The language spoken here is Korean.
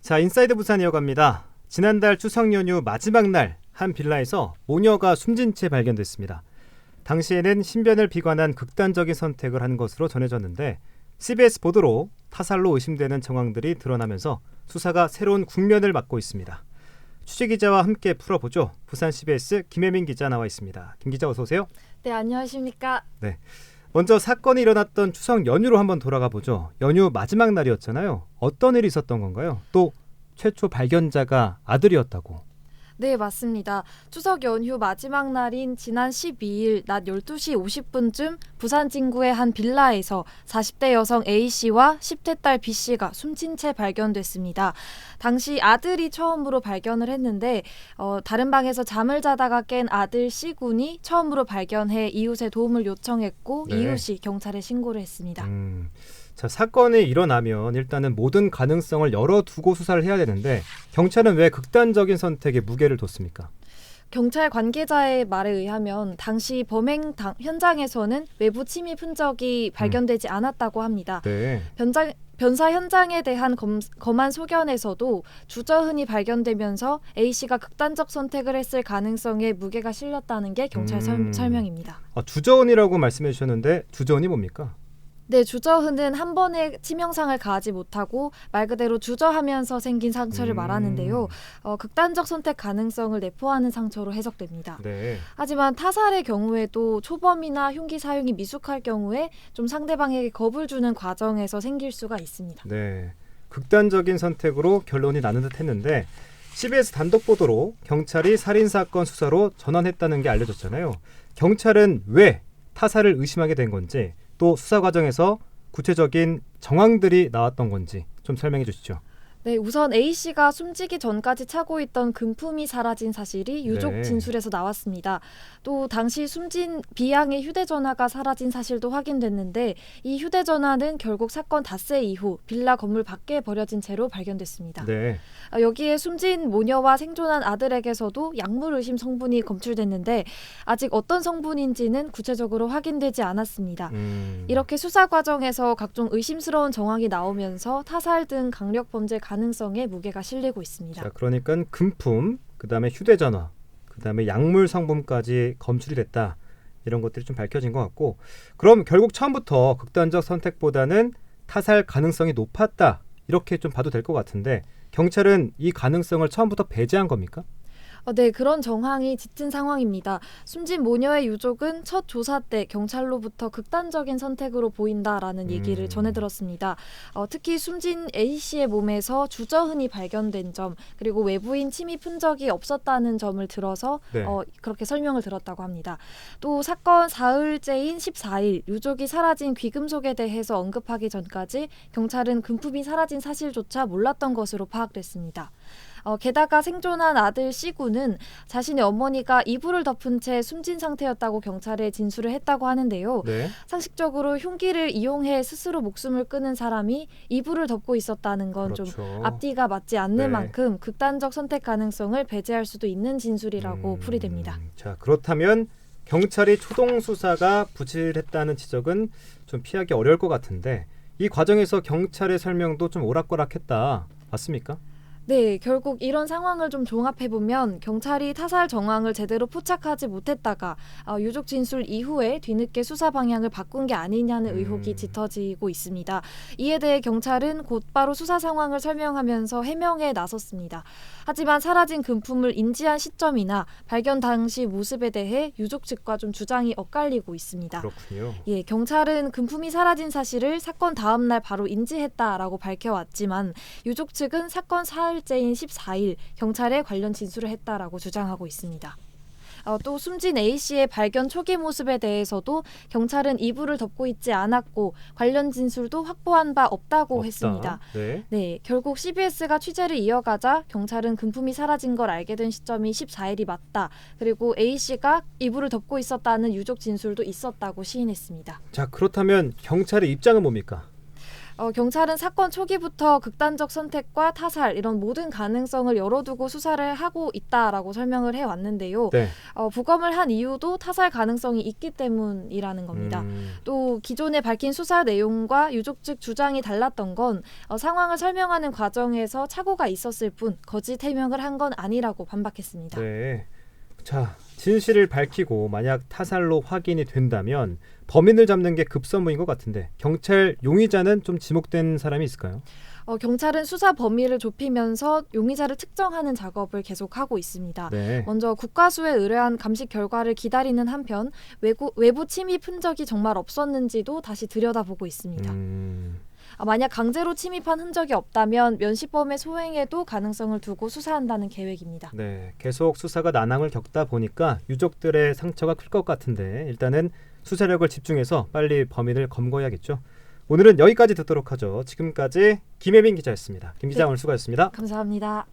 자, 인사이드 부산 이어갑니다. 지난달 추석 연휴 마지막 날 한 빌라에서 모녀가 숨진 채 발견됐습니다. 당시에는 신변을 비관한 극단적인 선택을 한 것으로 전해졌는데 CBS 보도로 타살로 의심되는 정황들이 드러나면서 수사가 새로운 국면을 맞고 있습니다. 취재기자와 함께 풀어보죠. 부산 CBS 김혜민 기자 나와 있습니다. 김 기자 어서 오세요. 네, 안녕하십니까. 네, 먼저 사건이 일어났던 추석 연휴로 한번 돌아가 보죠. 연휴 마지막 날이었잖아요. 어떤 일이 있었던 건가요? 또 최초 발견자가 아들이었다고. 네, 맞습니다. 추석 연휴 마지막 날인 지난 12일 낮 12시 50분쯤 부산 진구의 한 빌라에서 40대 여성 A씨와 10대 딸 B씨가 숨진 채 발견됐습니다. 당시 아들이 처음으로 발견을 했는데 다른 방에서 잠을 자다가 깬 아들 C군이 처음으로 발견해 이웃의 도움을 요청했고 네. 이웃이 경찰에 신고를 했습니다. 자, 사건이 일어나면 일단은 모든 가능성을 열어두고 수사를 해야 되는데 경찰은 왜 극단적인 선택에 무게를 뒀습니까? 경찰 관계자의 말에 의하면 당시 범행 현장에서는 외부 침입 흔적이 발견되지 않았다고 합니다. 네. 변사 현장에 대한 검안 소견에서도 주저흔이 발견되면서 A씨가 극단적 선택을 했을 가능성에 무게가 실렸다는 게 경찰 설명입니다. 주저흔이라고 말씀해 주셨는데 주저흔이 뭡니까? 네, 주저흔은 한 번의 치명상을 가하지 못하고 말 그대로 주저하면서 생긴 상처를 말하는데요. 극단적 선택 가능성을 내포하는 상처로 해석됩니다. 네. 하지만 타살의 경우에도 초범이나 흉기 사용이 미숙할 경우에 좀 상대방에게 겁을 주는 과정에서 생길 수가 있습니다. 네. 극단적인 선택으로 결론이 나는 듯 했는데 CBS 단독 보도로 경찰이 살인사건 수사로 전환했다는 게 알려졌잖아요. 경찰은 왜 타살을 의심하게 된 건지 또 수사 과정에서 구체적인 정황들이 나왔던 건지 좀 설명해 주시죠. 네, 우선 A씨가 숨지기 전까지 차고 있던 금품이 사라진 사실이 유족 네. 진술에서 나왔습니다. 또 당시 숨진 B양의 휴대전화가 사라진 사실도 확인됐는데 이 휴대전화는 결국 사건 닷새 이후 빌라 건물 밖에 버려진 채로 발견됐습니다. 네. 여기에 숨진 모녀와 생존한 아들에게서도 약물 의심 성분이 검출됐는데 아직 어떤 성분인지는 구체적으로 확인되지 않았습니다. 이렇게 수사 과정에서 각종 의심스러운 정황이 나오면서 타살 등 강력 범죄 가능성에 무게가 실리고 있습니다. 자, 그러니까 금품, 그다음에 휴대전화, 그다음에 약물 성분까지 검출이 됐다. 이런 것들이 좀 밝혀진 것 같고 그럼 결국 처음부터 극단적 선택보다는 타살 가능성이 높았다. 이렇게 좀 봐도 될 것 같은데 경찰은 이 가능성을 처음부터 배제한 겁니까? 네, 그런 정황이 짙은 상황입니다. 숨진 모녀의 유족은 첫 조사 때 경찰로부터 극단적인 선택으로 보인다라는 얘기를 전해 들었습니다. 특히 숨진 A씨의 몸에서 주저흔이 발견된 점 그리고 외부인 침입 흔적이 없었다는 점을 들어서 네. 그렇게 설명을 들었다고 합니다. 또 사건 사흘째인 14일 유족이 사라진 귀금속에 대해서 언급하기 전까지 경찰은 금품이 사라진 사실조차 몰랐던 것으로 파악됐습니다. 게다가 생존한 아들 C군은 자신의 어머니가 이불을 덮은 채 숨진 상태였다고 경찰에 진술을 했다고 하는데요. 네. 상식적으로 흉기를 이용해 스스로 목숨을 끊은 사람이 이불을 덮고 있었다는 건 좀 그렇죠. 앞뒤가 맞지 않는 네. 만큼 극단적 선택 가능성을 배제할 수도 있는 진술이라고 풀이됩니다. 자, 그렇다면 경찰이 초동 수사가 부실했다는 지적은 좀 피하기 어려울 것 같은데 이 과정에서 경찰의 설명도 좀 오락가락했다. 맞습니까? 네, 결국 이런 상황을 좀 종합해보면 경찰이 타살 정황을 제대로 포착하지 못했다가 유족 진술 이후에 뒤늦게 수사 방향을 바꾼 게 아니냐는 의혹이 짙어지고 있습니다. 이에 대해 경찰은 곧바로 수사 상황을 설명하면서 해명에 나섰습니다. 하지만 사라진 금품을 인지한 시점이나 발견 당시 모습에 대해 유족 측과 좀 주장이 엇갈리고 있습니다. 그렇군요. 예, 경찰은 금품이 사라진 사실을 사건 다음 날 바로 인지했다라고 밝혀왔지만 유족 측은 사건 사흘째인 14일 경찰에 관련 진술을 했다라고 주장하고 있습니다. 또 숨진 A씨의 발견 초기 모습에 대해서도 경찰은 이불을 덮고 있지 않았고 관련 진술도 확보한 바 없다고 없다. 했습니다. 네. 네, 결국 CBS가 취재를 이어가자 경찰은 금품이 사라진 걸 알게 된 시점이 14일이 맞다. 그리고 A씨가 이불을 덮고 있었다는 유족 진술도 있었다고 시인했습니다. 자, 그렇다면 경찰의 입장은 뭡니까? 경찰은 사건 초기부터 극단적 선택과 타살 이런 모든 가능성을 열어두고 수사를 하고 있다라고 설명을 해왔는데요. 네. 부검을 한 이유도 타살 가능성이 있기 때문이라는 겁니다. 또 기존에 밝힌 수사 내용과 유족 측 주장이 달랐던 건 상황을 설명하는 과정에서 착오가 있었을 뿐 거짓 해명을 한 건 아니라고 반박했습니다. 네. 자, 진실을 밝히고 만약 타살로 확인이 된다면 범인을 잡는 게 급선무인 것 같은데 경찰 용의자는 좀 지목된 사람이 있을까요? 경찰은 수사 범위를 좁히면서 용의자를 특정하는 작업을 계속하고 있습니다. 네. 먼저 국가수에 의뢰한 감식 결과를 기다리는 한편 외부 침입 흔적이 정말 없었는지도 다시 들여다보고 있습니다. 만약 강제로 침입한 흔적이 없다면 면시범의 소행에도 가능성을 두고 수사한다는 계획입니다. 네, 계속 수사가 난항을 겪다 보니까 유족들의 상처가 클 것 같은데 일단은 수사력을 집중해서 빨리 범인을 검거해야겠죠. 오늘은 여기까지 듣도록 하죠. 지금까지 김혜민 기자였습니다. 김 기자, 네. 오늘 수고하셨습니다. 감사합니다.